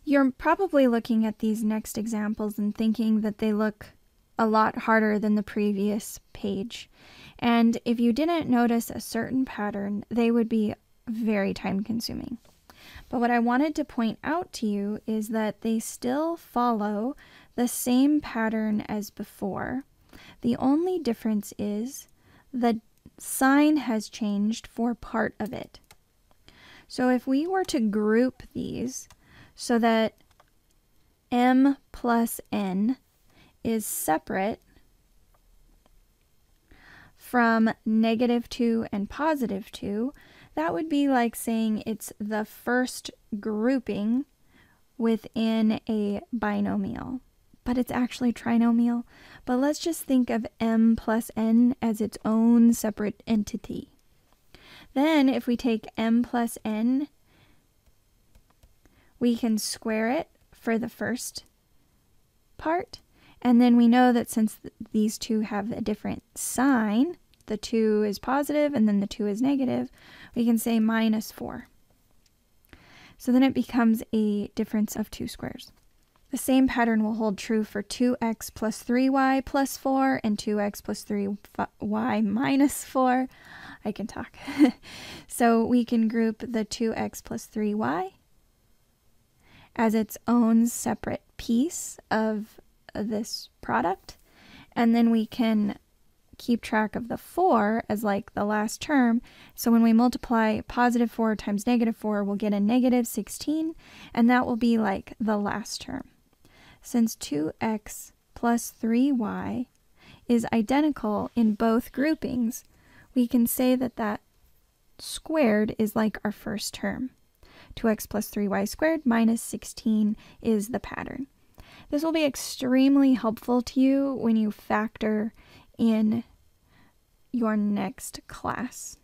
You're probably looking at these next examples and thinking that they look a lot harder than the previous page. And if you didn't notice a certain pattern, they would be very time consuming. But what I wanted to point out to you is that they still follow the same pattern as before. The only difference is the sign has changed for part of it. So if we were to group these so that m plus n is separate from -2 and +2, that would be like saying it's the first grouping within a binomial. But it's actually trinomial. But let's just think of m plus n as its own separate entity. Then if we take m plus n, we can square it for the first part. And then we know that since these two have a different sign, the 2 is positive and then the 2 is negative, we can say -4. So then it becomes a difference of 2 squares. The same pattern will hold true for 2x plus 3y plus 4 and 2x plus 3y minus 4. I can talk. So we can group the 2x plus 3y as its own separate piece of this product. And then we can keep track of the 4 as like the last term. So when we multiply +4 times -4, we'll get a -16, and that will be like the last term. Since 2x plus 3y is identical in both groupings, we can say that that squared is like our first term. 2x plus 3y squared minus 16 is the pattern. This will be extremely helpful to you when you factor in your next class.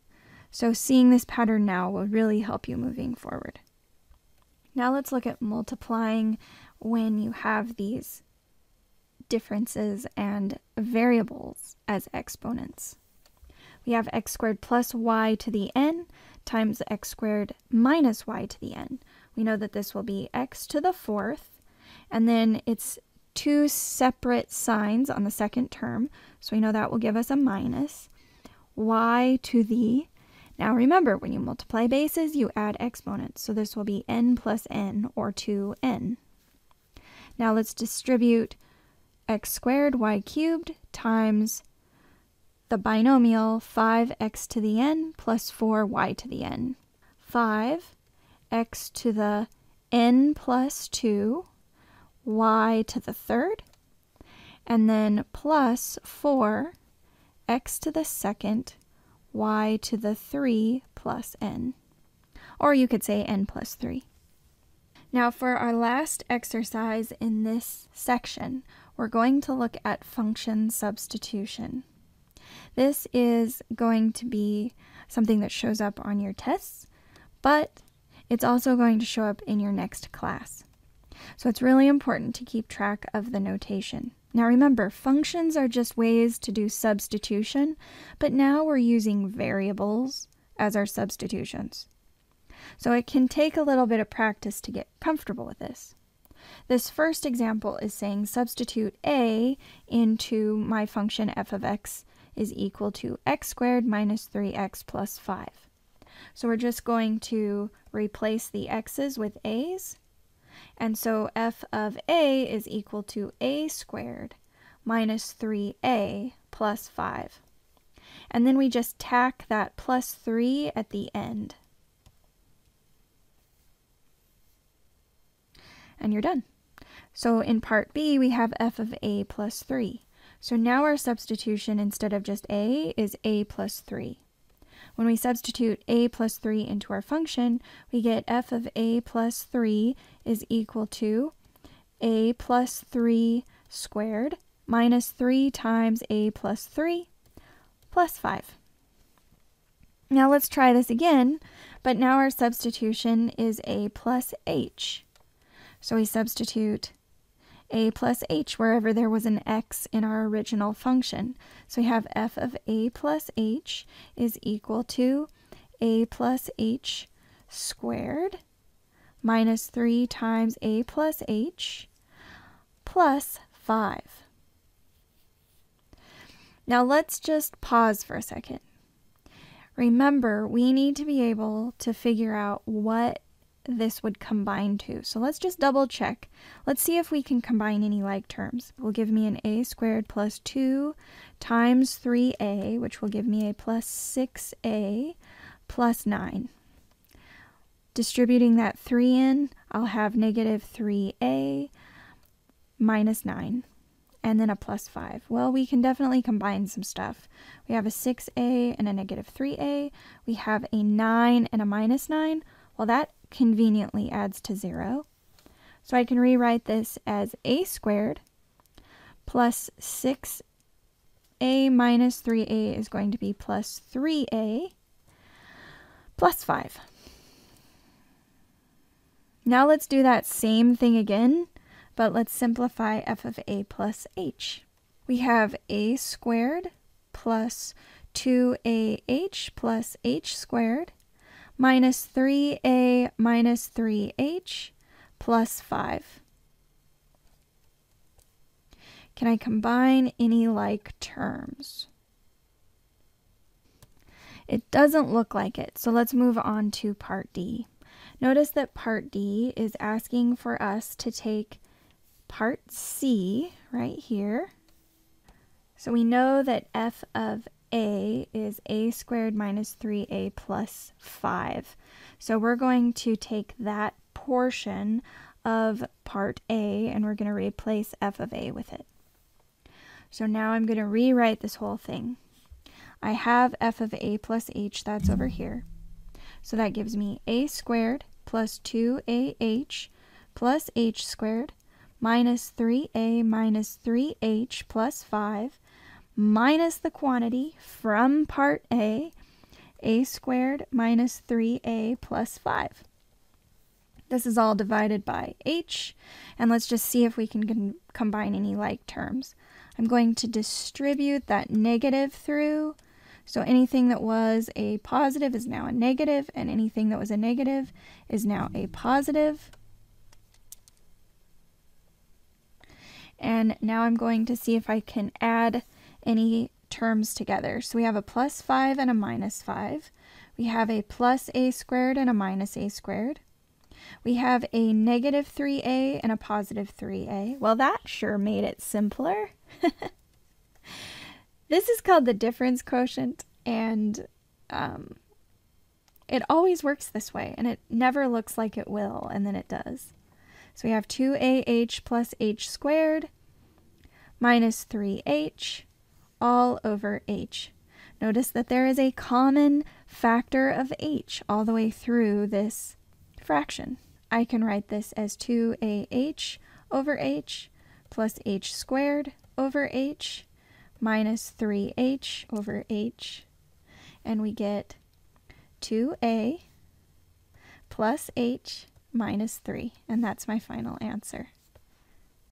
So seeing this pattern now will really help you moving forward. Now let's look at multiplying when you have these differences and variables as exponents. We have x squared plus y to the n times x squared minus y to the n. We know that this will be x to the 4th, and then it's 2 separate signs on the second term, so we know that will give us a minus. Y to the, now remember, when you multiply bases, you add exponents, so this will be n plus n, or 2n. Now let's distribute x squared y cubed times the binomial 5x to the n plus 4y to the n. 5x to the n plus 2, y to the 3rd, and then plus 4x to the 2nd, y to the 3 plus n. Or you could say n plus 3. Now for our last exercise in this section, we're going to look at function substitution. This is going to be something that shows up on your tests, but it's also going to show up in your next class. So it's really important to keep track of the notation. Now remember, functions are just ways to do substitution, but now we're using variables as our substitutions. So it can take a little bit of practice to get comfortable with this. This first example is saying substitute a into my function f of x is equal to x squared minus 3x plus 5. So we're just going to replace the x's with a's. And so f of a is equal to a squared minus 3a plus 5. And then we just tack that plus 3 at the end. And you're done. So in part B, we have f of a plus 3. So now our substitution, instead of just a, is a plus 3. When we substitute a plus 3 into our function, we get f of a plus 3 is equal to a plus 3 squared minus 3 times a plus 3 plus 5. Now let's try this again, but now our substitution is a plus h. So we substitute a plus h wherever there was an x in our original function. So we have f of a plus h is equal to a plus h squared minus 3 times a plus h plus 5. Now let's just pause for a second. Remember, we need to be able to figure out what this would combine to. So let's just double check. Let's see if we can combine any like terms. It will give me an a squared plus 2 times 3a, which will give me a plus 6a plus 9. Distributing that 3 in, I'll have negative 3a minus 9, and then a plus 5. Well, we can definitely combine some stuff. We have a 6a and a negative 3a. We have a 9 and a minus 9. Well, that conveniently adds to 0. So I can rewrite this as a squared plus 6a minus 3a is going to be plus 3a plus 5. Now let's do that same thing again, but let's simplify f of a plus h. We have a squared plus 2ah plus h squared minus 3a minus 3h plus 5. Can I combine any like terms? It doesn't look like it, so let's move on to part D. Notice that part D is asking for us to take part C right here. So we know that f of a is a squared minus 3a plus 5. So we're going to take that portion of part A and we're going to replace f of a with it. So now I'm going to rewrite this whole thing. I have f of a plus h, that's over here. So that gives me a squared plus 2ah plus h squared minus 3a minus 3h plus 5 minus the quantity from part A, a squared minus 3a plus 5. This is all divided by h, and let's just see if we can combine any like terms. I'm going to distribute that negative through, so anything that was a positive is now a negative, and anything that was a negative is now a positive. And now I'm going to see if I can add any terms together. So we have a plus 5 and a minus 5. We have a plus a squared and a minus a squared. We have a negative 3a and a positive 3a. Well, that sure made it simpler. This is called the difference quotient, and it always works this way, and it never looks like it will, and then it does. So we have 2ah plus h squared minus 3h all over h. Notice that there is a common factor of h all the way through this fraction. I can write this as 2ah over h plus h squared over h minus 3h over h, and we get 2a plus h minus 3, and that's my final answer.